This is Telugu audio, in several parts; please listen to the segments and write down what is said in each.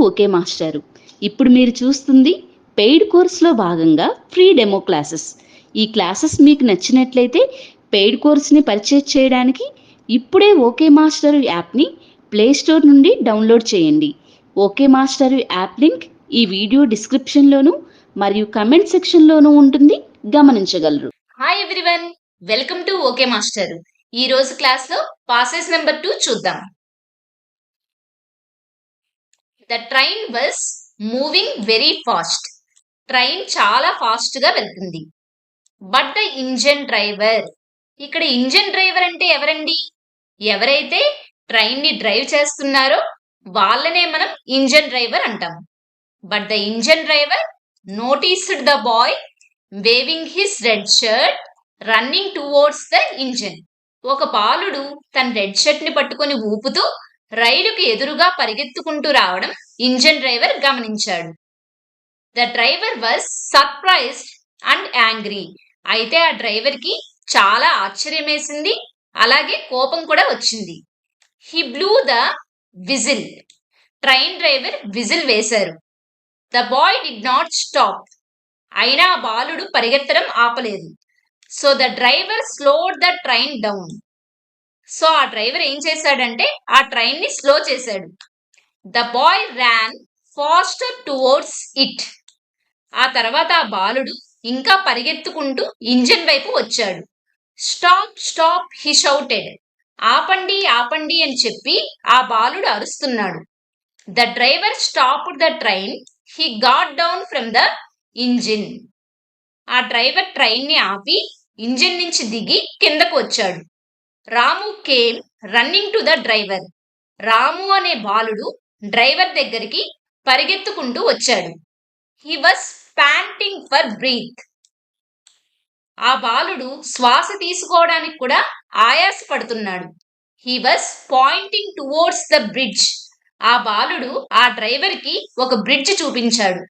ఓకే మాస్టారు. ఇప్పుడు మీరు చూస్తుంది పెయిడ్ కోర్సులో భాగంగా ఫ్రీ డెమో క్లాసెస్. ఈ క్లాసెస్ మీకు నచ్చినట్లయితే పెయిడ్ కోర్స్ని పర్చేజ్ చేయడానికి ఇప్పుడే ఓకే మాస్టారు యాప్ని ప్లే స్టోర్ నుండి డౌన్లోడ్ చేయండి. ఓకే మాస్టారు యాప్ లింక్ ఈ వీడియో డిస్క్రిప్షన్లోను మరియు కమెంట్ సెక్షన్లోనూ ఉంటుంది, గమనించగలరు. Hi everyone, welcome to okay master. ఈ రోజు క్లాస్ లో పాసేజ్ నెంబర్ 2 చూద్దాం. The train was moving very fast. Train చాలా ఫాస్ట్ గా వెళ్తుంది. బట్ ద ఇంజన్ డ్రైవర్, ఇక్కడ ఇంజన్ డ్రైవర్ అంటే ఎవరండి? ఎవరైతే ట్రైన్ ని డ్రైవ్ చేస్తున్నారో వాళ్ళనే మనం ఇంజన్ డ్రైవర్ అంటాం. But the engine driver noticed the boy weaving his red shirt running towards the engine. ఒక బాలుడు తన రెడ్ షర్ట్ ని పట్టుకొని ఊపుతూ రైలుకు ఎదురుగా పరిగెత్తుకుంటూ రావడం ఇంజన్ డ్రైవర్ గమనించాడు. The driver was surprised and angry. అయితే ఆ డ్రైవర్ కి చాలా ఆశ్చర్యం వేసింది, అలాగే కోపం కూడా వచ్చింది. He blew the whistle. Train driver whistle వేశారు. The boy did not stop. అయినా ఆ బాలుడు పరిగెత్తడం ఆపలేదు. So the driver slowed the train down. So ఆ డ్రైవర్ ఏం చేశాడంటే ఆ ట్రైన్ ని స్లో చేశాడు. The boy ran faster towards it. ఆ తర్వాత ఆ బాలుడు ఇంకా పరిగెత్తుకుంటూ ఇంజన్ వైపు వచ్చాడు. Stop stop he shouted. ఆపండి ఆపండి అని చెప్పి ఆ బాలుడు అరుస్తున్నాడు. The driver stopped the train. He got down from the engine. ఆ డ్రైవర్ ట్రైన్ ని ఆపి ఇంజిన్ నుంచి దిగి కిందకు వచ్చాడు. Ramu came running to the driver. Ramu అనే బాలుడు డ్రైవర్ దగ్గరికి పరిగెత్తుకుంటూ వచ్చాడు. He was panting for breath. ఆ బాలుడు శ్వాస తీసుకోవడానికి కూడా ఆయాస పడుతున్నాడు. He was pointing towards the bridge. ఆ బాలుడు ఆ డ్రైవర్ కి ఒక బ్రిడ్జ్ చూపించాడు.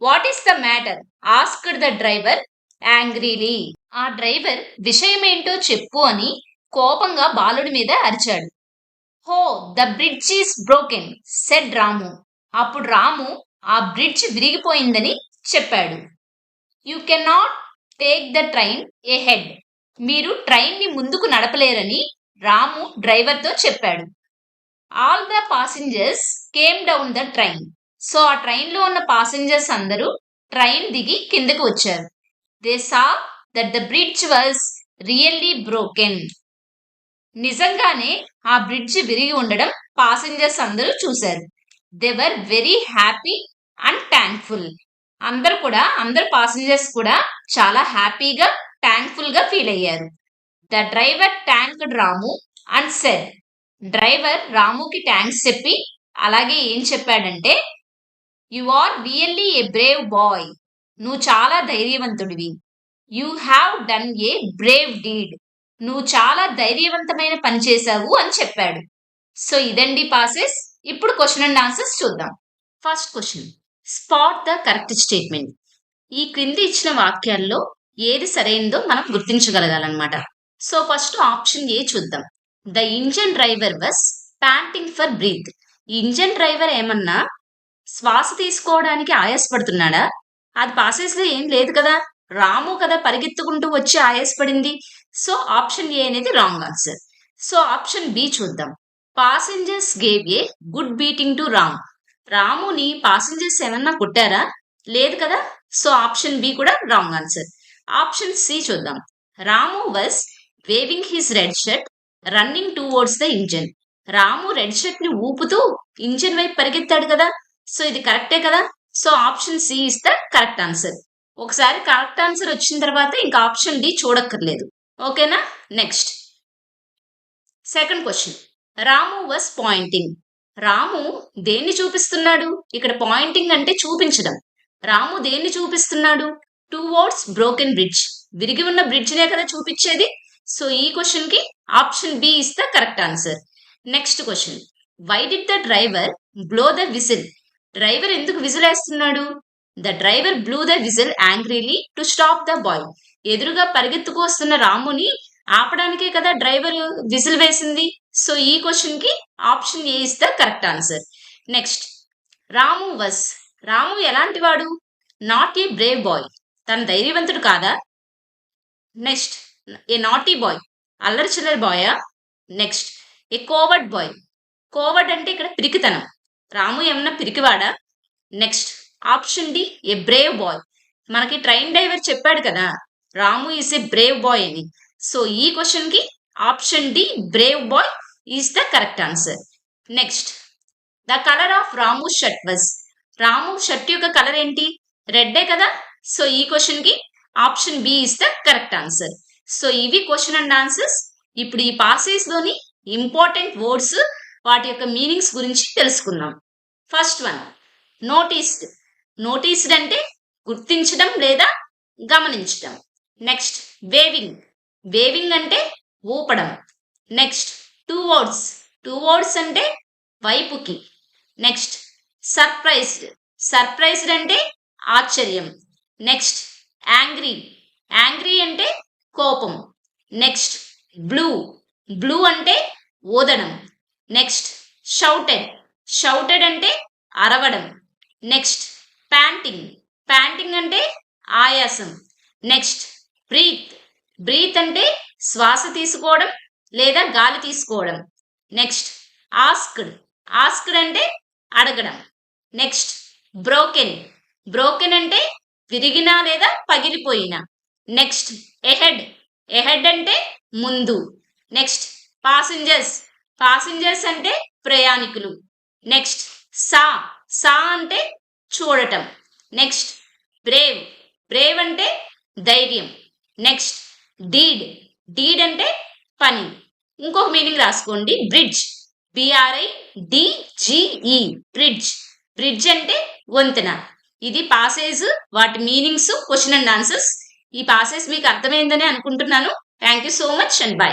What is the matter asked the driver angrily. ఆ డ్రైవర్ విషయమేంటో చెప్పు అని కోపంగా బాలుడి మీద అరిచాడు. Oh the bridge is broken said Ramu. అప్పుడు రాము ఆ బ్రిడ్జ్ విరిగిపోయిందని చెప్పాడు. You cannot take the train ahead. మీరు ట్రైన్ ని ముందుకు నడపలేరని రాము డ్రైవర్ తో చెప్పాడు. All the passengers came down the train. So ఆ ట్రైన్ లో ఉన్న పాసింజర్స్ అందరూ ట్రైన్ దిగి కిందకు వచ్చారు. They saw that the bridge was really broken. నిజంగానే ఆ బ్రిడ్జ్ విరిగి ఉండడం పాసింజర్స్ అందరూ చూశారు. They were very happy and thankful. అందరు పాసింజర్స్ కూడా చాలా హ్యాపీగా థ్యాంక్ఫుల్ గా ఫీల్ అయ్యారు. The driver thanked Ramu and said. Driver రాముకి థ్యాంక్స్ చెప్పి అలాగే ఏం చెప్పాడంటే, you are really a brave boy. నువ్వు చాలా ధైర్యవంతుడివి. You have done a brave deed. నువ్వు చాలా ధైర్యవంతమైన పని చేశావు అని చెప్పాడు. సో ఇదండి పాసెస్. ఇప్పుడు క్వశ్చన్ అండ్ ఆన్సర్స్ చూద్దాం. First question, spot the correct statement. ఈ క్రింది ఇచ్చిన వాక్యాల్లో ఏది సరైనదో మనం గుర్తించగలగాలన్నమాట. సో ఫస్ట్ ఆప్షన్ ఏ చూద్దాం. The engine driver was panting for breath. Engine driver ఏమన్నా శ్వాస తీసుకోవడానికి ఆయాసపడుతున్నాడా? అది పాసెస్ లో ఏం లేదు కదా, రాము కదా పరిగెత్తుకుంటూ వచ్చి ఆయాసపడింది. సో ఆప్షన్ ఏ అనేది wrong answer. So option B చూద్దాం. Passengers gave a good beating to Ram. రాముని పాసెంజర్స్ ఏమన్నా కొట్టారా? లేదు కదా. సో ఆప్షన్ బి కూడా రాంగ్ ఆన్సర్. ఆప్షన్ సి చూద్దాం. Ramu was waving his red shirt running towards the engine. Ramu red shirt ని ఊపుతూ ఇంజన్ వైపు పరిగెత్తాడు కదా. సో ఇది కరెక్టే కదా. So option C is the correct answer. ఒకసారి కరెక్ట్ ఆన్సర్ వచ్చిన తర్వాత ఇంకా ఆప్షన్ డి చూడక్కర్లేదు. ఓకేనా. Next second question, Ramu was pointing. Ramu దేన్ని చూపిస్తున్నాడు? ఇక్కడ పాయింటింగ్ అంటే చూపించడం. రాము దేన్ని చూపిస్తున్నాడు? Towards broken bridge. విరిగి ఉన్న బ్రిడ్జ్ నే కదా చూపించేది. సో ఈ క్వశ్చన్ కి option B is the correct answer. Next question, why did the driver blow the whistle. Driver ఎందుకు విజిల్ వేస్తున్నాడు? The driver blew the whistle angrily to stop the boy. ఎదురుగా పరిగెత్తుకు వస్తున్న రాముని ఆపడానికే కదా డ్రైవర్ విజిల్ వేసింది. సో ఈ క్వశ్చన్ కి option A is the correct answer. Next, Ramu was, Ramu ఎలాంటి వాడు? నాట్ ఏ బ్రేవ్ బాయ్, తన ధైర్యవంతుడు కాదా? నెక్స్ట్, ఏ నాటీ బాయ్, అల్లరి చిల్లరి బాయా? నెక్స్ట్, ఏ కోవర్డ్ బాయ్, కోవర్డ్ అంటే ఇక్కడ పిరికితనం, రాము ఏమన్నా పిరికివాడా? Next, option D, a brave boy, మనకి ట్రైన్ డ్రైవర్ చెప్పాడు కదా Ramu is a brave boy అని. సో ఈ క్వశ్చన్ కి option D, brave boy is the correct answer. Next, the colour of Ramu shirt was, Ramu shirt యొక్క కలర్ ఏంటి? రెడ్డే కదా. సో ఈ క్వశ్చన్ కి option B is the correct answer. So ఇవి క్వశ్చన్ అండ్ ఆన్సర్స్. ఇప్పుడు ఈ పాసేజ్ లోని ఇంపార్టెంట్ వర్డ్స్, వాటి యొక్క మీనింగ్స్ గురించి తెలుసుకుందాం. First one, noticed. నోటీస్డ్ అంటే గుర్తించడం లేదా గమనించడం. Next, waving. వేవింగ్ అంటే ఊపడం. Next, towards. Towards అంటే వైపుకి. Next, surprised. సర్ప్రైజ్డ్ అంటే ఆశ్చర్యం. Next, angry. యాంగ్రీ అంటే కోపం. Next, blue. బ్లూ అంటే ఓదడం. Next, shouted. షౌటెడ్ అంటే అరవడం. Next, panting. ప్యాంటింగ్ అంటే ఆయాసం. Next, breath. బ్రీత్ అంటే శ్వాస తీసుకోవడం లేదా గాలి తీసుకోవడం. Next, asked. ఆస్క్డ్ అంటే అడగడం. Next, broken. బ్రోకెన్ అంటే విరిగిన లేదా పగిలిపోయిన. Next, ahead. ఎహెడ్ అంటే ముందు. Next, passengers. పాసింజర్స్ అంటే ప్రయాణికులు. నెక్స్ట్, సా. సా అంటే చూడటం. Next, Brave. బ్రేవ్ అంటే ధైర్యం. Next, deed. డీడ్ అంటే పని. ఇంకొక మీనింగ్ రాసుకోండి, బ్రిడ్జ్. BRIDGE, bridge. బ్రిడ్జ్ అంటే వంతెన. ఇది పాసేజ్, వాటి మీనింగ్స్, క్వశ్చన్ అండ్ ఆన్సర్స్. ఈ పాసేజ్ మీకు అర్థమైందని అనుకుంటున్నాను. Thank you so much and by.